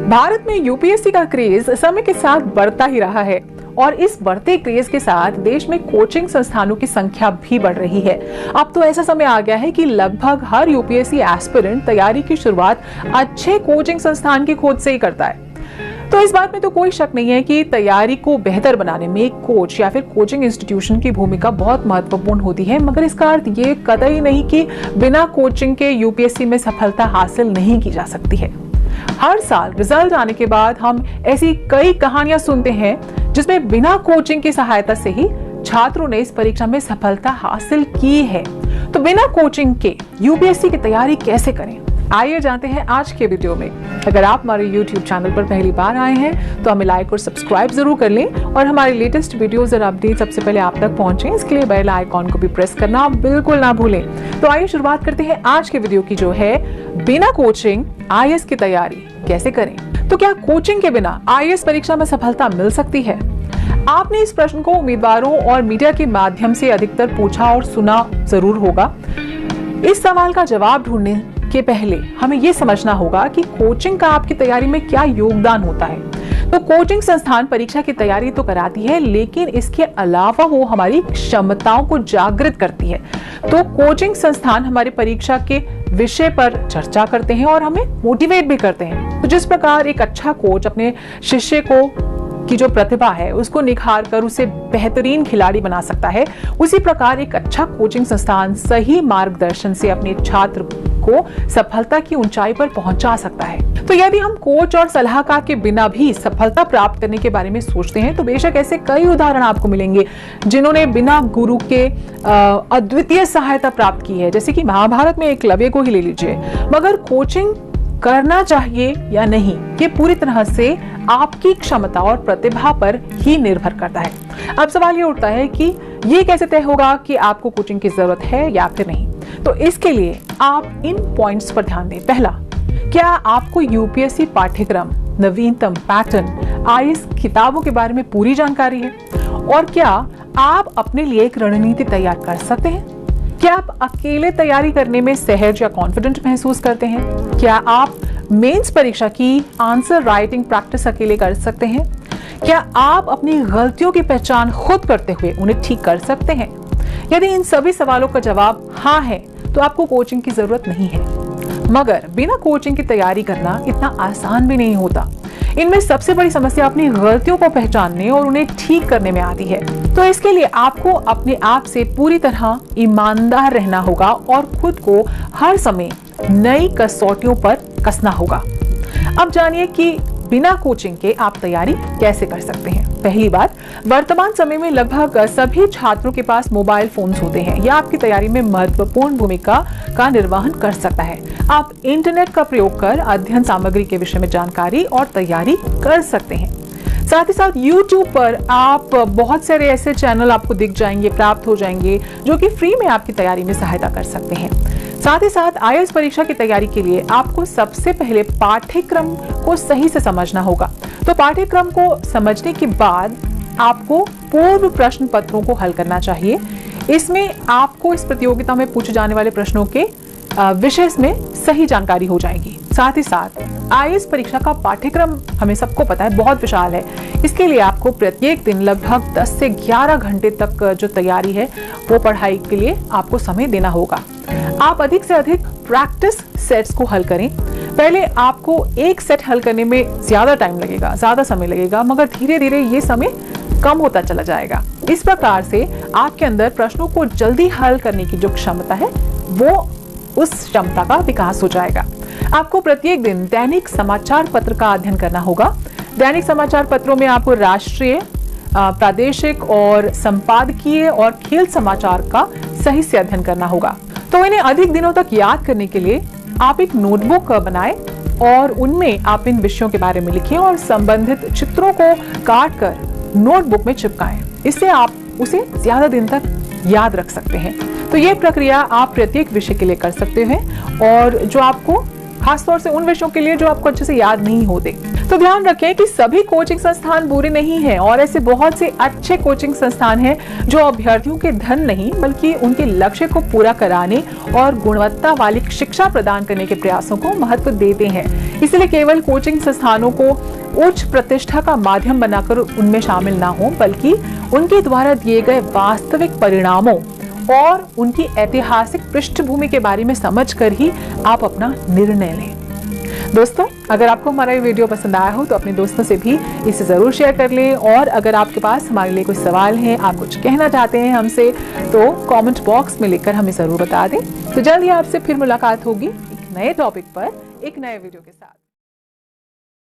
भारत में यूपीएससी का क्रेज समय के साथ बढ़ता ही रहा है और इस बढ़ते क्रेज के साथ देश में कोचिंग संस्थानों की संख्या भी बढ़ रही है। अब तो ऐसा समय आ गया है कि लगभग हर यूपीएससी एस्पिरेंट तैयारी की शुरुआत अच्छे कोचिंग संस्थान की खोज से ही करता है। तो इस बात में तो कोई शक नहीं है कि तैयारी को बेहतर बनाने में कोच या फिर कोचिंग इंस्टीट्यूशन की भूमिका बहुत महत्वपूर्ण होती है, मगर इसका अर्थ ये कतई नहीं कि बिना कोचिंग के यूपीएससी में सफलता हासिल नहीं की जा सकती है। हर साल रिजल्ट आने के बाद हम ऐसी कई कहानियां सुनते हैं जिसमें बिना कोचिंग की सहायता से ही छात्रों ने इस परीक्षा में सफलता हासिल की है। तो बिना कोचिंग के यूपीएससी की तैयारी कैसे करें, आइए जानते हैं आज के वीडियो में। अगर आप हमारे YouTube चैनल पर पहली बार आए हैं तो हमें लाइक और सब्सक्राइब जरूर कर लें और हमारे लेटेस्ट वीडियोस और अपडेट सबसे पहले आप तक पहुंचे, इसके लिए बेल आइकॉन को भी प्रेस करना बिल्कुल ना भूलें। तो आइए शुरुआत करते हैं आज के वीडियो की, जो है बिना कोचिंग आईएएस की तैयारी कैसे करें। तो क्या कोचिंग के बिना आईएएस परीक्षा में सफलता मिल सकती है? आपने इस प्रश्न को उम्मीदवारों और मीडिया के माध्यम से अधिकतर पूछा और सुना जरूर होगा। इस सवाल का जवाब ढूंढने के पहले हमें यह समझना होगा कि कोचिंग का आपकी तैयारी में क्या योगदान होता है। तो कोचिंग संस्थान परीक्षा की तैयारी तो कराती है, लेकिन इसके अलावा वो हमारी क्षमताओं को जागृत करती है। तो कोचिंग संस्थान हमारी परीक्षा के विषय पर चर्चा करते हैं और हमें मोटिवेट भी करते हैं। तो जिस प्रकार एक अच्छा कोच अपने शिष्य की जो प्रतिभा है उसको निखार कर उसे बेहतरीन खिलाड़ी बना सकता है, उसी प्रकार एक अच्छा कोचिंग संस्थान सही मार्गदर्शन से अपने छात्र को सफलता की ऊंचाई पर पहुंचा सकता है। तो यदि हम कोच और सलाहकार के बिना भी सफलता प्राप्त करने के बारे में सोचते हैं तो बेशक ऐसे कई उदाहरण आपको मिलेंगे जिन्होंने बिना गुरु के अद्वितीय सहायता प्राप्त की है। जैसे कि महाभारत में एकलव्य को ही ले लीजिए। मगर कोचिंग करना चाहिए या नहीं, ये पूरी तरह से आपकी क्षमता और प्रतिभा पर ही निर्भर करता है। अब सवाल ये उठता है कि ये कैसे तय होगा कि आपको कोचिंग की जरूरत है या फिर नहीं। तो इसके लिए आप इन पॉइंट्स पर ध्यान दें। पहला, क्या आपको यूपीएससी पाठ्यक्रम, नवीनतम पैटर्न, आईएएस किताबों के बारे में पूरी जानकारी है? और क्या आप अपने लिए एक रणनीति तैयार कर सकते हैं? क्या आप अकेले तैयारी करने में सहज या कॉन्फिडेंट महसूस करते हैं? क्या आप मेंस परीक्षा की आंसर राइटिंग प्रैक्टिस अकेले कर सकते हैं? क्या आप अपनी गलतियों की पहचान खुद करते हुए उन्हें ठीक कर सकते हैं? यदि इन सभी सवालों का जवाब हाँ है तो आपको कोचिंग की जरूरत नहीं है। मगर बिना कोचिंग की तैयारी करना इतना आसान भी नहीं होता। इनमें सबसे बड़ी समस्या अपनी गलतियों को पहचानने और उन्हें ठीक करने में आती है। तो इसके लिए आपको अपने आप से पूरी तरह ईमानदार रहना होगा और खुद को हर समय नई कसौटियों पर कसना होगा। अब जानिए कि बिना कोचिंग के आप तैयारी कैसे कर सकते हैं। पहली बात, वर्तमान समय में लगभग सभी छात्रों के पास मोबाइल फोन्स होते हैं। यह आपकी तैयारी में महत्वपूर्ण भूमिका का निर्वहन कर सकता है। आप इंटरनेट का प्रयोग कर अध्ययन सामग्री के विषय में जानकारी और तैयारी कर सकते हैं। साथ ही साथ YouTube पर आप बहुत सारे ऐसे चैनल आपको दिख जाएंगे, प्राप्त हो जाएंगे, जो कि फ्री में आपकी तैयारी में सहायता कर सकते हैं। साथ ही साथ आईएएस परीक्षा की तैयारी के लिए आपको सबसे पहले पाठ्यक्रम को सही से समझना होगा। तो पाठ्यक्रम को समझने के बाद आपको पूर्व प्रश्न पत्रों को हल करना चाहिए। इसमें आपको इस प्रतियोगिता में पूछे जाने वाले प्रश्नों के विषय में सही जानकारी हो जाएगी। साथ ही साथ आईएएस परीक्षा का पाठ्यक्रम हमें सबको पता है बहुत विशाल है। इसके लिए आपको प्रत्येक दिन लगभग 10 से 11 घंटे तक जो तैयारी है वो पढ़ाई के लिए आपको समय देना होगा। आप अधिक से अधिक प्रैक्टिस सेट्स को हल करें। पहले आपको एक सेट हल करने में ज्यादा टाइम लगेगा, ज्यादा समय लगेगा, मगर धीरे धीरे ये समय कम होता चला जाएगा। इस प्रकार से आपके अंदर प्रश्नों को जल्दी हल करने की जो क्षमता है वो उस क्षमता का विकास हो जाएगा। आपको प्रत्येक दिन दैनिक समाचार पत्र का अध्ययन करना होगा। दैनिक समाचार पत्रों में आपको राष्ट्रीय, प्रादेशिक और संपादकीय और खेल समाचार का सही से अध्ययन करना होगा। तो इन्हें अधिक दिनों तक याद करने के लिए आप एक नोटबुक बनाएं और उनमें आप इन विषयों के बारे में लिखें और संबंधित चित्रों को काट कर नोटबुक में चिपकाएं। इससे आप उसे ज्यादा दिन तक याद रख सकते हैं। तो ये प्रक्रिया आप प्रत्येक विषय के लिए कर सकते हैं और जो आपको खासतौर से उन विषयों के लिए जो आपको अच्छे से याद नहीं होते। तो ध्यान रखें कि सभी कोचिंग संस्थान बुरे नहीं हैं और ऐसे बहुत से अच्छे कोचिंग संस्थान हैं जो अभ्यर्थियों के धन नहीं बल्कि उनके लक्ष्य को पूरा कराने और गुणवत्ता वाली शिक्षा प्रदान करने के प्रयासों को महत्व देते हैं। इसलिए केवल कोचिंग संस्थानों को उच्च प्रतिष्ठा का माध्यम बनाकर उनमें शामिल ना हो, बल्कि उनके द्वारा दिए गए वास्तविक परिणामों और उनकी ऐतिहासिक पृष्ठभूमि के बारे में समझकर ही आप अपना निर्णय लें। दोस्तों, अगर आपको हमारा ये वीडियो पसंद आया हो तो अपने दोस्तों से भी इसे जरूर शेयर कर लें और अगर आपके पास हमारे लिए कोई सवाल है, आप कुछ कहना चाहते हैं हमसे, तो कमेंट बॉक्स में लिखकर हमें जरूर बता दें। तो जल्द ही आपसे फिर मुलाकात होगी एक नए टॉपिक पर एक नए वीडियो के साथ।